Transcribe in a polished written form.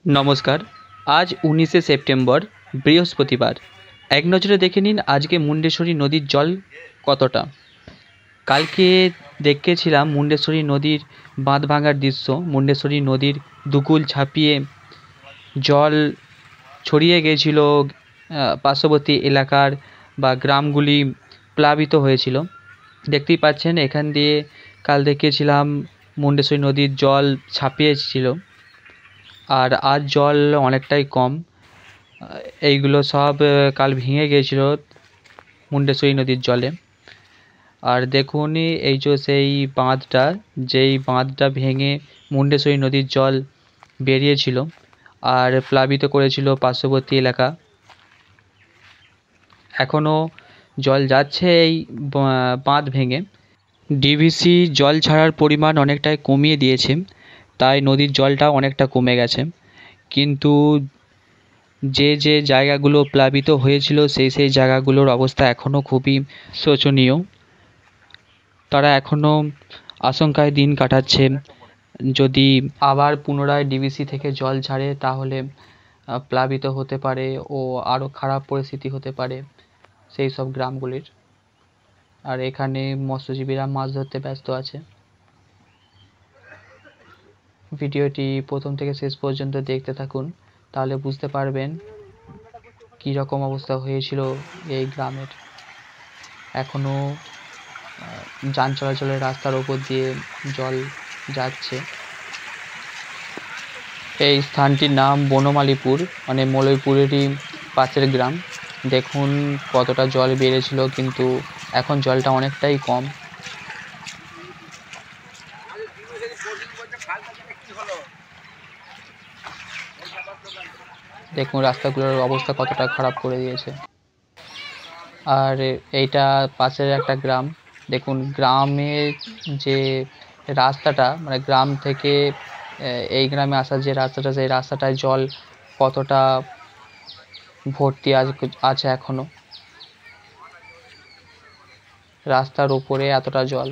নমস্কার। আজ ১৯শে সেপ্টেম্বর বৃহস্পতিবার। এক নজরে দেখে নিন আজকে মুন্ডেশ্বরী নদীর জল কতটা। কালকে দেখেছিলাম মুন্ডেশ্বরী নদীর বাঁধ ভাঙার দৃশ্য। মুন্ডেশ্বরী নদীর দুকুল ছাপিয়ে জল ছড়িয়ে গিয়েছিল, পার্শ্ববর্তী এলাকার বা গ্রামগুলি প্লাবিত হয়েছিল। দেখতেই পাচ্ছেন এখান দিয়ে কাল দেখেছিলাম মুন্ডেশ্বরী নদীর জল ছাপিয়ে এসেছিল, আর আজ জল অনেকটাই কম। এইগুলো সব কাল ভেঙে গিয়েছিল মুন্ডেশ্বরী নদীর জলে। আর দেখুন এই যে সেই বাঁধটা, যেই বাঁধটা ভেঙে মুন্ডেশ্বরী নদীর জল বেরিয়েছিল আর প্লাবিত করেছিল পার্শ্ববর্তী এলাকা, এখনও জল যাচ্ছে এই বাঁধ ভেঙে। ডিভিসি জল ছাড়ার পরিমাণ অনেকটাই কমিয়ে দিয়েছে, তাই নদীর জলটা অনেকটা কমে গেছে। কিন্তু যে জায়গাগুলো প্লাবিত হয়েছিল সেই জায়গাগুলোর অবস্থা এখনও খুবই শোচনীয়। তারা এখনও আশঙ্কায় দিন কাটাচ্ছে। যদি আবার পুনরায় ডিভিসি থেকে জল ছাড়ে তাহলে প্লাবিত হতে পারে ও আরও খারাপ পরিস্থিতি হতে পারে সেই সব গ্রামগুলির। আর এখানে মৎস্যজীবীরা মাছ ধরতে ব্যস্ত আছে। ভিডিওটি প্রথম থেকে শেষ পর্যন্ত দেখতে থাকুন, তাহলে বুঝতে পারবেন কী রকম অবস্থা হয়েছিল এই গ্রামের। এখনও যান চলাচলের রাস্তার ওপর দিয়ে জল যাচ্ছে। এই স্থানটির নাম বনমালীপুর, মানে মলয়পুরেরই পাশের গ্রাম। দেখুন কতটা জল বেড়েছিল, কিন্তু এখন জলটা অনেকটাই কম। দেখুন রাস্তাগুলোর অবস্থা কতটা খারাপ করে দিয়েছে। আর এইটা পাশের একটা গ্রাম। দেখুন গ্রামের যে রাস্তাটা, মানে গ্রাম থেকে এই গ্রামে আসার যে রাস্তাটা, সেই রাস্তাটায় জল কতটা ভর্তি আছে এখনো। রাস্তার উপরে এতটা জল।